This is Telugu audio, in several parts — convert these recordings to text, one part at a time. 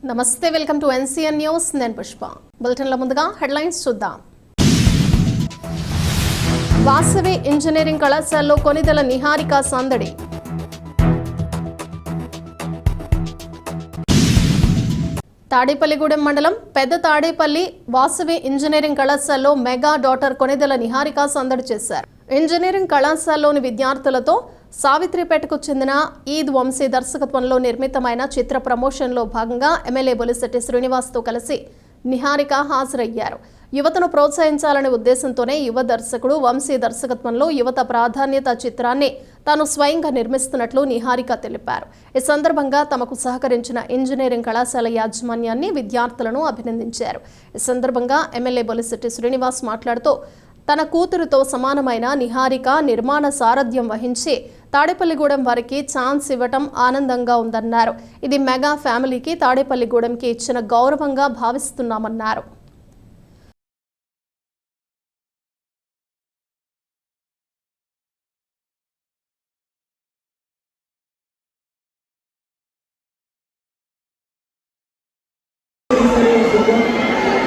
నమస్తే, వెల్కమ్ టు ఎన్సీఎన్ న్యూస్. నేను పుష్ప. బులెటిన్ల ముందుగా హెడ్లైన్స్ చూద్దాం. వాసవి ఇంజనీరింగ్ కళాశాలలో కొనిదెల నిహారిక సందడి. తాడేపల్లిగూడెం మండలం పెద్ద తాడేపల్లి వాసవి ఇంజనీరింగ్ కళాశాలలో మెగా డాటర్ కొనిదెల నిహారిక సందడి చేశారు. ఇంజనీరింగ్ కళాశాలలోని విద్యార్థులతో సావిత్రిపేటకు చెందిన ఈద్ వంశీ దర్శకత్వంలో నిర్మితమైన చిత్ర ప్రమోషన్లో భాగంగా ఎమ్మెల్యే బొలిశెట్టి శ్రీనివాస్తో కలిసి నిహారిక హాజరయ్యారు. యువతను ప్రోత్సహించాలనే ఉద్దేశంతోనే యువ దర్శకుడు వంశీ దర్శకత్వంలో యువత ప్రాధాన్యత చిత్రాన్ని తాను స్వయంగా నిర్మిస్తున్నట్లు నిహారిక తెలిపారు. ఈ సందర్భంగా తమకు సహకరించిన ఇంజనీరింగ్ కళాశాల యాజమాన్యాన్ని, విద్యార్థులను అభినందించారు. ఈ సందర్భంగా ఎమ్మెల్యే బొలిశెట్టి శ్రీనివాస్ మాట్లాడుతూ తన కూతురుతో సమానమైన నిహారిక నిర్మాణ సారథ్యం వహించి తాడేపల్లిగూడెం వారికి ఛాన్స్ ఇవ్వటం ఆనందంగా ఉందన్నారు. ఇది మెగా ఫ్యామిలీకి, తాడేపల్లిగూడెంకి ఇచ్చిన గౌరవంగా భావిస్తున్నామన్నారు.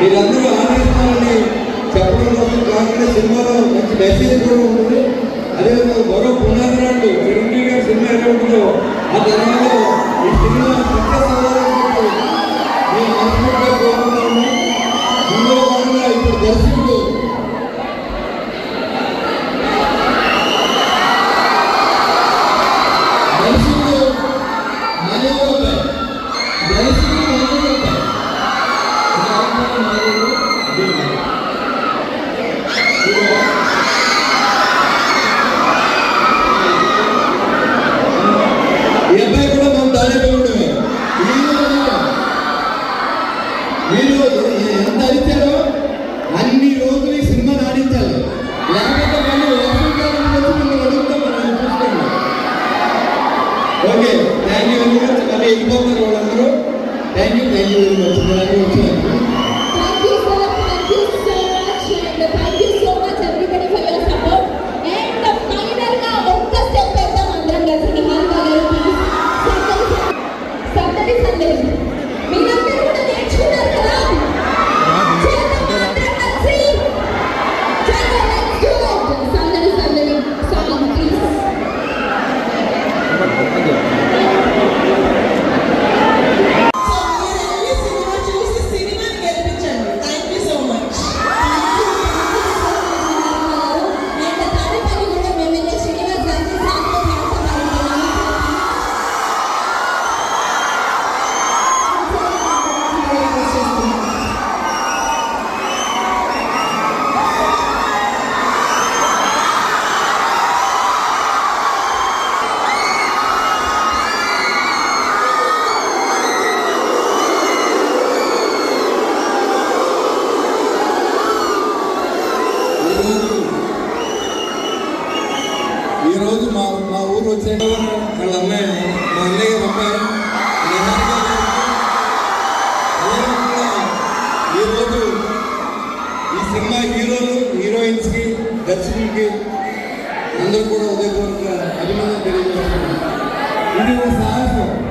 మీరందరూ ఆనందిస్తారని చెప్పడం కోసం కాకుండా సినిమాలో మంచి మెసేజ్ కూడా ఉంటుంది. అదేవిధంగా మరో పునాదిరాళ్ళు చిరంజీవి గారి సినిమా ఎలా ఉంటుందో ఆ తర్వాత ఈ సినిమా సక్సెస్ అవ్వాలని నేను మనస్ఫూర్తిగా కోరుకుంటున్నాను. ఇందులో భాగంగా ఇప్పుడు దర్శకుడు మీరు ఎంత అడిచారో అన్ని రోజులు ఈ సినిమా ఆడించాలి. లేకపోతే వాళ్ళు అడుగుతాం. Okay, thank you very much. మళ్ళీ వెళ్ళిపోతారు వాళ్ళందరూ. Thank you very much. ఈరోజు మా ఊరు వచ్చే వాళ్ళ అమ్మాయి, మా అన్నయ్య అమ్మాయి ఈరోజు ఈ సినిమా హీరోలు, హీరోయిన్స్కి, దర్శకులకి అందరూ కూడా ఉదయపూర్వక అభినందన తెలియజేస్తున్నాను. ఇది ఒక సాహసం.